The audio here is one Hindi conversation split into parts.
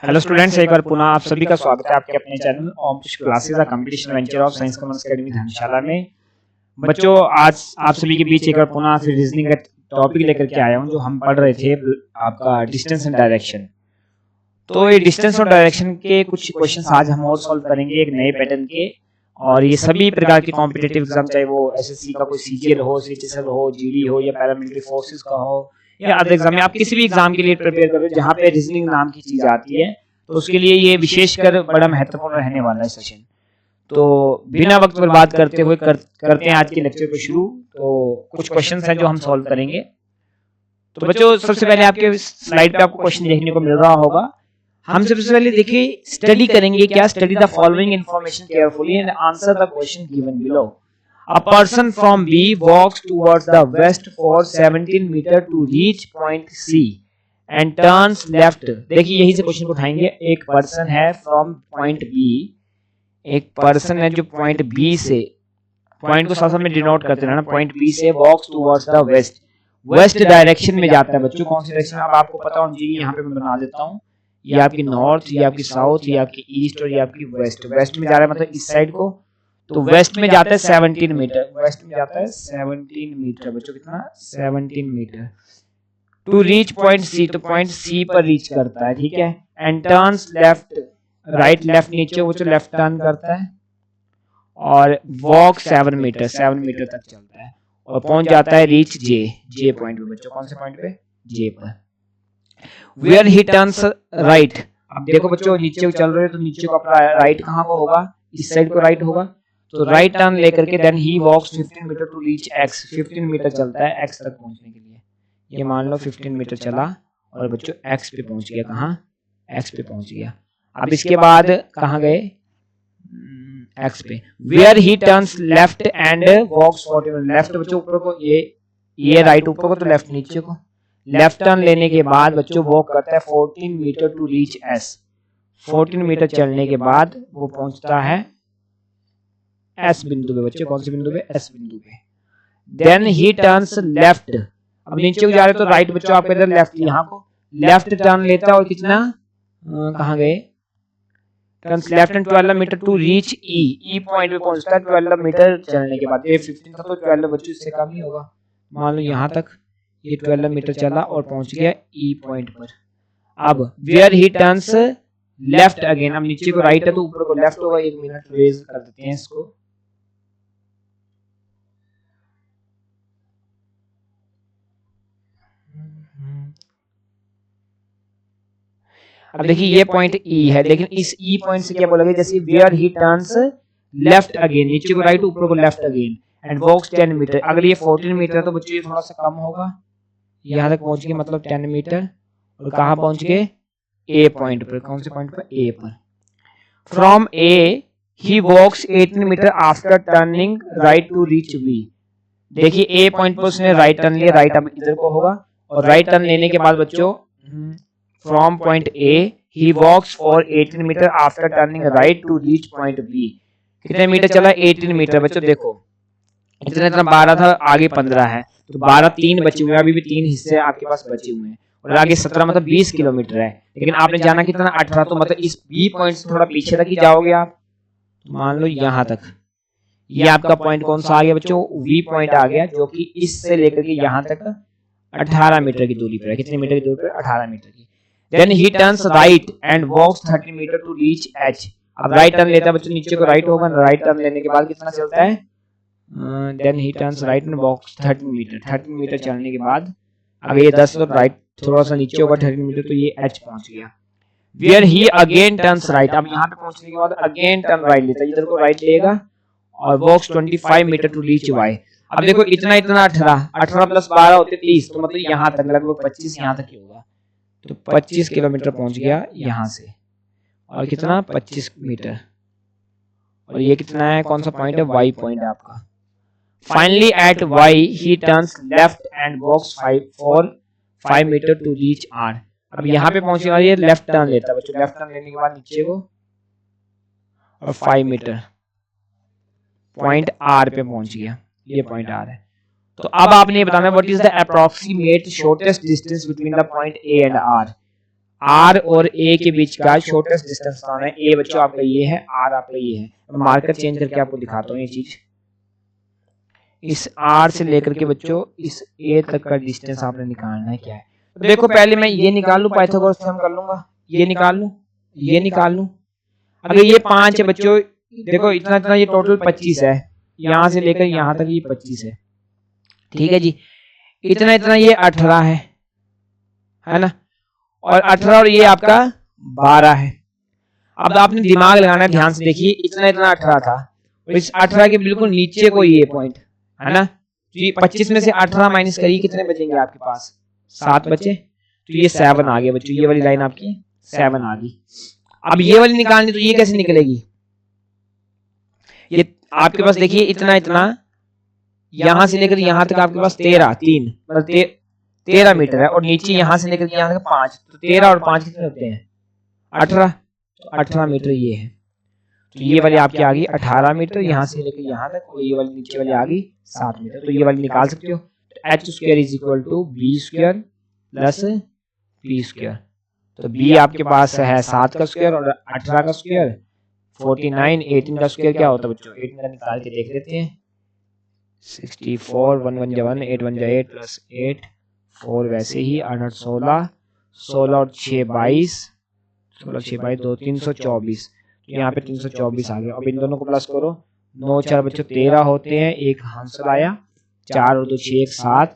हेलो स्टूडेंट्स, एक बार पुनः आप सभी का स्वागत है आपके अपने channel Om classes competition venture of science commerce academy Dharamshala में। बच्चों, आज आप सभी के बीच एक बार पुनः फिर रीजनिंग का टॉपिक लेकर के आया हूं जो हम पढ़ रहे थे, आपका डिस्टेंस एंड डायरेक्शन। तो ये डिस्टेंस और डायरेक्शन के कुछ क्वेश्चंस आज हम और सॉल्व करेंगे एक नए पैटर्न के। और ये सभी प्रकार के कॉम्पिटिटिव एग्जाम, चाहे वो एसएससी का कोई सीजीएल हो, सीएचएसएल हो, जीडी हो या पैरामिलिट्री फोर्सेस का हो या अदर एग्जाम में, आप किसी भी एग्जाम के लिए प्रिपेयर कर रहे हो जहाँ पे रीजनिंग नाम की चीज आती है, तो उसके लिए ये विशेषकर बड़ा महत्वपूर्ण रहने वाला है सेशन। तो बिना वक्त बर्बाद करते हुए करते हैं आज के लेक्चर को शुरू। तो कुछ क्वेश्चंस हैं जो हम सॉल्व करेंगे। तो बच्चों, सबसे पहले आपके स्लाइड पे आपको क्वेश्चन देखने को मिल रहा होगा। हम सबसे पहले देखिए, स्टडी करेंगे क्या, study the following information carefully and answer the question given below. A person from B walks towards the west for 17 meter to reach point C and turns left। देखिए, यही से क्वेश्चन को उठाएंगे। एक पर्सन है फ्रॉम पॉइंट बी, एक पर्सन है जो पॉइंट बी से, पॉइंट को साथ साथ में डिनोट करते रहना, पॉइंट बी से walks towards the west, west direction में जाता है। बच्चों, कौन सी डायरेक्शन अब आपको पता होनी चाहिए, यहाँ पे मैं बना देता हूँ। ये आपकी नॉर्थ, ये आपकी साउथ, ये आपकी ईस्ट और ये आपकी वेस्ट। वेस्ट में जा रहा है मतलब इस साइड को, तो वेस्ट में जाता है 17 मीटर, वेस्ट में जाता है 17 मीटर। बच्चों कितना, 17 metre to reach point C, तो पॉइंट सी पर रीच करता है, ठीक है। And turns left, right left नीचे वो जो लेफ्ट टर्न करता है और वॉक 7 मीटर, 7 मीटर तक चलता है और पहुंच जाता है रीच जे, जे पॉइंट पे। बच्चों कौन से पॉइंट पे, जे पर। वेयर ही टर्न्स राइट, अब देखो बच्चों नीचे को चल रहे हो तो नीचे को अपना राइट कहाँ को होगा, इस साइड को राइट होगा, तो राइट टर्न लेकर के then he walks 15 metre to reach X, 15 metre चलता है एक्स तक पहुंचने के लिए। ये मान लो 15 मीटर चला और बच्चों एक्स पे पहुंच गया, कहाँ, एक्स पे पहुंच गया। अब इसके बाद कहाँ गए, एक्स पे। Where he turns left and walks 40 metre, left बच्चों ऊपर को, ये राइट ऊपर को तो लेफ्ट नीचे को। लेफ्ट टर्न लेने के बाद बच्चों वॉक करता है 14 metre to reach S, 14 metre चलने के बाद वो पहुंचता है एस बिंदु पे। बच्चों कौन से बिंदु पे, एस बिंदु पे। देन ही टर्न्स लेफ्ट, अब नीचे को जा रहे तो राइट बच्चों आपके इधर लेफ्ट, यहाँ को लेफ्ट टर्न लेता है और कितना, कहाँ गए, turns left and 12 metre to reach E, E point पे पहुंचता है 12 मीटर चलने के बाद। ये 15 था तो 12 बच्चों इससे कम ही होगा, मान लो यहाँ तक ये 12 मीटर चला और पहुंच गया ई पॉइंट पर। अब where he turns left again, अब नीचे को राइट है तो ऊपर को लेफ्ट होगा। 1 मिनट रेज कर देते हैं इसको। अब देखिए ये पॉइंट ई है, लेकिन इस ई पॉइंट से क्या बोला, जैसे where he turns left again, नीचे को राइट ऊपर को left again and walks 10 metre. अगर ये 14 मीटर है तो बच्चों ये थोड़ा सा कम होगा, यहाँ तक पहुंच गए मतलब 10 मीटर। और कहाँ पहुंच गए, ए पॉइंट पर। कौन से पॉइंट पर, ए पर। From A he walks 18 metre after turning right to reach V. देखिए ए पॉइंट पर उसने राइट टर्न लिया, राइट अब इधर को होगा, और राइट टर्न लेने के बाद बच्चों from point A he walks for 18 metre after turning right to reach point B. कितने मीटर चला, 18 मीटर। बच्चों देखो इतना इतना 12 था, आगे 15 है, तो 12 3 बचे हुए हैं, अभी भी 3 हिस्से आपके पास बचे हुए हैं, और आगे 17 मतलब 20 किलोमीटर है। लेकिन आपने जाना कितना, 18, तो मतलब इस बी पॉइंट से थोड़ा पीछे तक ही जाओगे आप, मान लो यहाँ तक। ये आपका पॉइंट कौन सा आ गया बच्चों, वी पॉइंट आ गया, जो कि इससे लेकर के यहाँ तक 18 मीटर की दूरी पर है। कितने मीटर की दूरी पर, 18 मीटर की। Then he turns right and walks 30 metres to reach H. अब राइट टर्न लेता है बच्चों, नीचे को राइट होगा, राइट टर्न लेने के बाद कितना चलता है, then he turns right and walks 30 metres, 30 metres चलने के बाद अगर ये 10 तो राइट थोड़ा सा नीचे होगा 30 मीटर, तो ये एच पहुंच गया। Where he again turns right, अब यहाँ पे पहुंचने के बाद अगेन टर्न राइट लेता है, इधर को राइट लेगा और वॉक्स 25 मीटर टू रीच वाई। अब देखो इतना इतना 18 प्लस 12 होते 30, तो मतलब यहाँ तक लगभग 25 यहाँ तक ही होगा, तो 25 किलोमीटर पहुंच गया यहाँ से। और कितना, 25 मीटर। और ये कितना है, कौन सा पॉइंट है, वाई पॉइंट है आपका। Finally at Y he turns left and walks 5 metres to reach R. अब यहाँ पे पहुंचने वाला ये लेफ्ट टर्न लेता है बच्चों, लेफ्ट टर्न लेने के बाद नीचे को और 5 मीटर पॉइंट आर पे पहुंच गया, ये पॉइंट आर है। तो अब आपने बताना what is the approximate shortest distance between the point A and R. R और ए के बीच का शॉर्टेस्ट डिस्टेंस बताना है। ए बच्चों आपका ये है, आर आपका ये है। मार्कर चेंज करके आपको दिखाता हूँ ये चीज। इस आर से लेकर के बच्चों इस ए तक का डिस्टेंस आपने निकालना है। क्या है तो देखो, पहले मैं ये निकाल लूं, पाइथागोरस थ्योरम कर लूंगा, ये निकाल लूं, ये निकाल लूं। अगर ये 5 है बच्चों, देखो इतना इतना ये टोटल 25 है, यहां से लेकर यहां तक ये 25 है, ठीक है जी। इतना इतना ये 18 है ना, और 18 और ये आपका 12 है। अब आपने दिमाग लगाना है, ध्यान से देखिए, इतना इतना 18 था, और इस 18 के बिल्कुल नीचे को ये पॉइंट है ना, तो ये 25 में से 18 माइनस करिए, कितने बचेंगे आपके पास? 7 बचे, तो ये 7 आ गए बच्चों, ये वाली लाइन आपकी 7 आ गई। अब ये वाली निकालनी, तो ये कैसे निकलेगी? ये आपके पास देखिए इतना इतना, यहां से लेकर यहां तक आपके पास 3 मतलब 13 मीटर है, और नीचे यहां से लेकर यहां तक 5, तो 13 और 5 कितने होते हैं? 18, तो 18 मीटर ये है। तो ये वाली आपकी आ गई 18 मीटर यहां से लेकर यहां तक, और ये वाली नीचे वाली आ गई 7 मीटर। तो ये वाली निकाल सकते हो। तो h square is equal to b square plus p square. तो b आपके पास है 7 का स्क्वायर और 18 का स्क्वायर 49, 18 का स्क्वायर क्या होता है बच्चों? 18 का निकाल के देख लेते हैं। 64, 1 1 जा 1, 8 1 जा 8 प्लस 8, 4 वैसे ही 8 8 16, 16 और 6 22, 16 6 22 2 324। तो यहाँ पे 324 आ गया। अब इन दोनों को प्लस करो, 9 4 बच्चों 13 होते हैं, एक हंसल आया, 4 और 2 6 1 7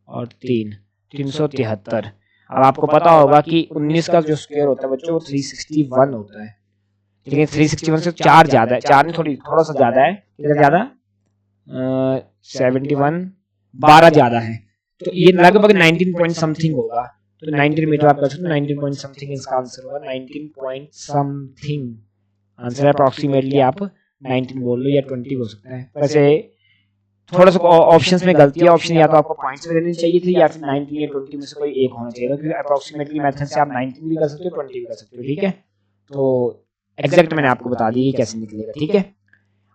और 3 373। अब आपको पता होगा कि 19 का जो स्क्वायर होता है बच्चों वो 361 होता है, लेकिन 361 से 4 ज्यादा है, 4 नहीं थोड़ा सा ज्यादा है, कितना ज्यादा? 71, 12 ज्यादा है। तो ये लगभग 19 पॉइंट समथिंग होगा। तो 19 मीटर आप कर सकते हो, 19 पॉइंट समथिंग इसका आंसर होगा, 19 पॉइंट समथिंग आंसर है। अप्रोक्सीमेटली आप 19 बोल लो या 20 हो सकता है। वैसे थोड़ा सा ऑप्शंस में गलती है, ऑप्शन या तो आपको पॉइंट्स में देनी चाहिए थी या फिर 19 या 20 में से कोई एक होना चाहिए, क्योंकि अप्रोक्सीमेटली मेथड से आप 19 भी कर सकते हो, 20 भी कर सकते हो, ठीक है। तो एग्जैक्ट मैंने आपको बता दी कैसे निकलेगा, ठीक है।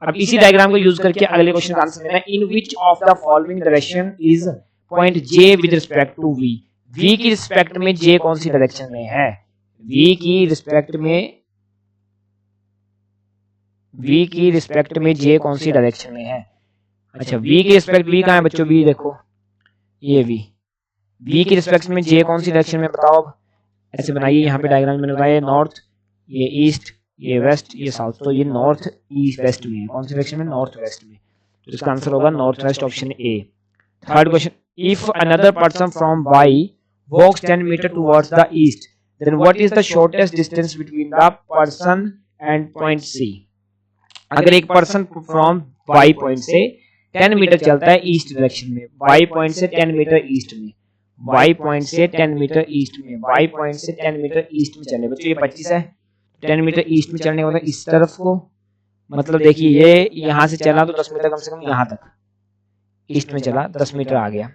अब इसी डायग्राम को यूज करके अगले क्वेश्चन का आंसर देना है। In which of the following direction is point J with respect to V. V की रिस्पेक्ट में जे कौन सी डायरेक्शन में है? वी की रिस्पेक्ट में जे कौन सी डायरेक्शन में है? अच्छा, वी की रिस्पेक्ट, वी कहाँ है बच्चों? वी देखो, ये वी की रिस्पेक्ट में जे कौन सी डायरेक्शन में बताओ। अब ऐसे बनाइए, यहाँ पे डायग्राम मैंने बताया, नॉर्थ, ये ईस्ट, ये वेस्ट, ये साउथ। तो ये नॉर्थ ईस्ट वेस्ट में है, कौन सी डायरेक्शन में? नॉर्थ वेस्ट में। तो इसका आंसर होगा north west, option A. Third question, if another person from Y walks 10 metres towards the east, then what is the shortest distance between the person and point C. अगर एक पर्सन फ्रॉम वाई पॉइंट से 10 मीटर चलता है ईस्ट डायरेक्शन में, वाई पॉइंट से 10 मीटर ईस्ट में, वाई पॉइंट से 10 मीटर ईस्ट में, वाई पॉइंट से 10 मीटर ईस्ट में चले बच्चों, ये 25 है, 10 मीटर ईस्ट में चलने वाला इस तरफ को, मतलब देखिए ये यहां से चला तो 10 मीटर कम से कम यहां तक ईस्ट में चला, 10 मीटर आ गया।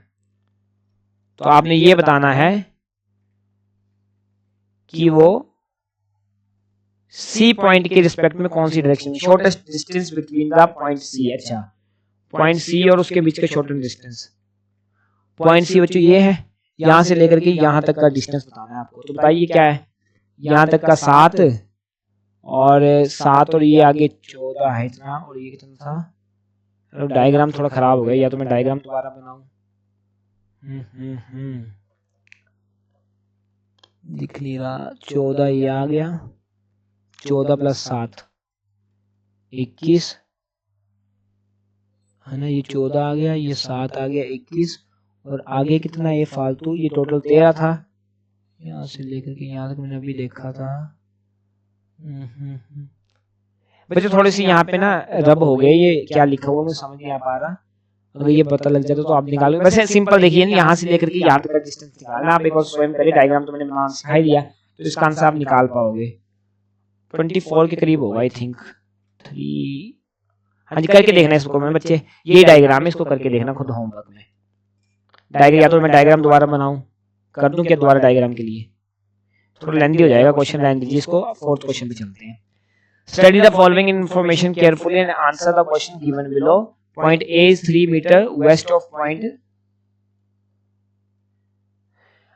तो आपने ये बताना है कि वो सी पॉइंट के रिस्पेक्ट में कौन सी direction, shortest distance between the point C. अच्छा, पॉइंट सी और उसके बीच का शॉर्टेस्ट डिस्टेंस, पॉइंट सी बच्चों ये है, यहां से लेकर के यहां तक का डिस्टेंस बताना है आपको। तो बताइए क्या है? यहां तक का 7 और 7 और ये आगे 14 है इतना, और ये कितना था? डायग्राम थोड़ा खराब हो गया, या तो मैं डायग्राम दोबारा बनाऊं। दिख नहीं रहा, 14 ये आ गया, 14 प्लस 7 21 है ना, ये 14 आ गया, ये 7 आ गया 21, और आगे कितना ये फालतू, ये टोटल 13 था, यहाँ से लेकर के यहाँ तक मैंने अभी देखा था। बच्चों थोड़ी सी यहाँ पे ना रब हो गए, ये क्या लिखा हुआ मुझे समझ नहीं आ पा रहा, अगर ये पता लग जाता तो आप निकालो। वैसे सिंपल देखिए, यहाँ से लेकर के यहाँ तक का डिस्टेंस निकालना, आप एक बार स्वयं करिए, डायग्राम तो मैंने बनाना सिखा दिया, तो इसका आंसर आप निकाल पाओगे। 24 के करीब होगा आई थिंक, 3। हाँ जी, करके देखना इसको मैं बच्चे, ये डायग्राम है, इसको करके देखना खुद होमवर्क में। डायग्राम या तो मैं डायग्राम दोबारा बनाऊं, कर दूं क्या दोबारा डायग्राम के लिए? थोड़ा लेंथी हो जाएगा क्वेश्चन, रहने दीजिए इसको, फोर्थ क्वेश्चन पे चलते हैं। Study the following information carefully and answer the question given below. Point A is 3 metres west of point.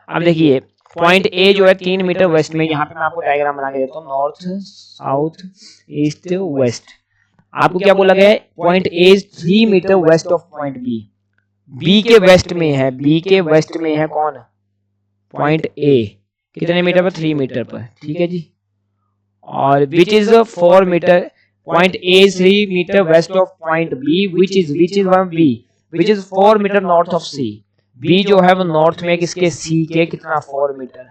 अब देखिए पॉइंट ए जो है 3 मीटर वेस्ट में, यहाँ पे मैं आपको डायग्राम बना के देता हूँ, नॉर्थ साउथ ईस्ट वेस्ट। आपको क्या बोला गया है, point A is 3 metres west of point B. B के वेस्ट में है, बी के वेस्ट में है कौन, पॉइंट ए, कितने मीटर पर, 3 मीटर पर, ठीक है जी। और which is 4 metres, point A is 3 metres west of point B, which is B, which is 4 metres north of C. B जो है वो नॉर्थ में किसके, सी के, कितना, 4 मीटर।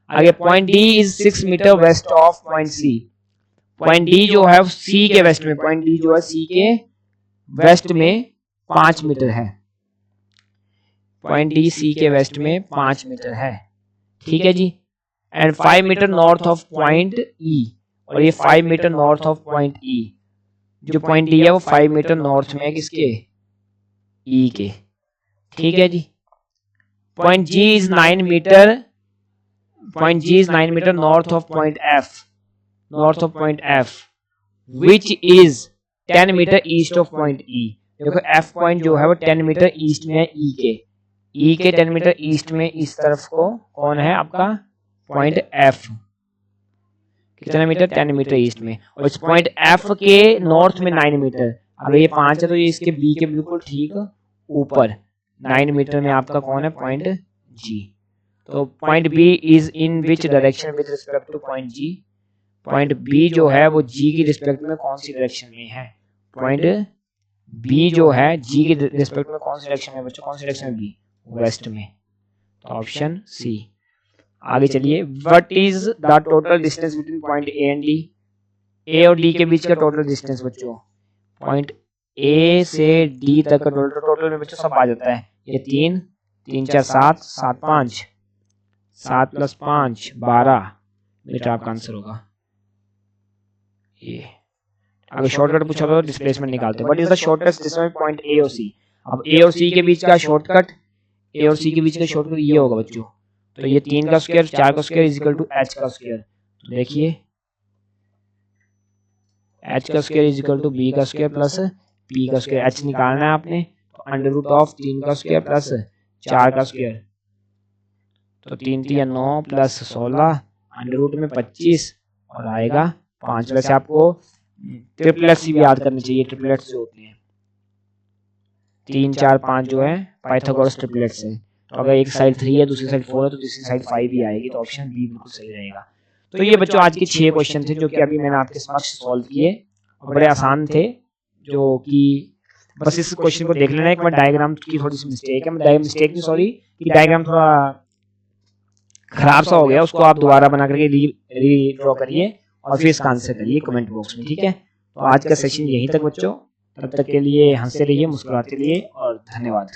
आगे point D is 6 metres west of point C. Point D जो है सी के वेस्ट में, पॉइंट डी जो है सी के वेस्ट में 5 मीटर है। पॉइंट डी सी के वेस्ट में 5 मीटर है, ठीक है जी। And 5 metre north of point E, और ये 5 metre north of point E. जो पॉइंट डी है वो 5 मीटर नॉर्थ में है किसके, ई के, ठीक है जी। Point G is 9 metre, point G is 9 metre north of point F, north of point F, which is 10 metre east of point E. देखो एफ पॉइंट जो है वो 10 मीटर ईस्ट में है ई के, ई के 10 मीटर ईस्ट में इस तरफ को कौन है आपका, पॉइंट एफ, कितना मीटर, 10 मीटर ईस्ट में। और इस पॉइंट एफ के नॉर्थ में 9 मीटर, अगर ये 5 है तो ये इसके बी के बिल्कुल ठीक ऊपर 9 मीटर में आपका कौन है, पॉइंट जी। तो point B is in which direction with respect to point G. Point B जो है वो जी की रिस्पेक्ट में कौन सी डायरेक्शन में है, पॉइंट बी जो है जी की रिस्पेक्ट में कौन सी डायरेक्शन में बच्चों, कौन सी डायरेक्शन में, बी, वेस्ट में। तो ऑप्शन सी। आगे चलिए, what is the total distance between point A and D. A और डी के बीच का टोटल डिस्टेंस बच्चों, पॉइंट ए से डी तक का टोटल में बच्चों सब आ जाता है। ये 3 3 4 7 7 5 7 + 5 12 मीटर आपका आंसर होगा ये। अगर शॉर्टकट पूछा तो डिस्प्लेसमेंट निकालते हैं। What is the shortest distance point A और सी। अब ए और सी के बीच का शॉर्टकट, ए और सी के बीच का शॉर्टकट ये होगा बच्चों, तो ये 3 का स्क्वायर 4 का square is equal to H का स्क्वायर। तो देखिए एच का square is equal to B का स्क्वायर प्लस पी का स्क्वायर। एच निकालना है आपने, तो √ 3 का स्क्वायर प्लस 4 का स्क्वायर, तो 3 3 9 प्लस 16 √ में 25 और आएगा 5। वैसे आपको ट्रिपलेट्स भी याद करनी चाहिए, ट्रिपलेट्स जो होते हैं 3 4 5 जो है पाइथागोरस ट्रिपलेट्स है। तो अगर एक साइड 3 है दूसरी साइड 4 है तो दूसरी साइड 5 ही आएगी, तो ऑप्शन बी बिल्कुल सही रहेगा। तो ये बच्चों आज के 6 क्वेश्चन थे जो कि अभी मैंने आपके समक्ष सॉल्व किए, और बड़े आसान थे। जो कि बस इस क्वेश्चन को देख लेना, एक बार डायग्राम की थोड़ी सी मिस्टेक है, मिस्टेक नहीं सॉरी, कि डायग्राम थोड़ा खराब सा हो गया, उसको आप दोबारा बना करके री ड्रॉ करिए और फिर इसका आंसर करिए कमेंट बॉक्स में, ठीक है। तो आज का सेशन यहीं तक बच्चों, तब तक के लिए हंसते रहिए, मुस्कुराते रहिए और धन्यवाद।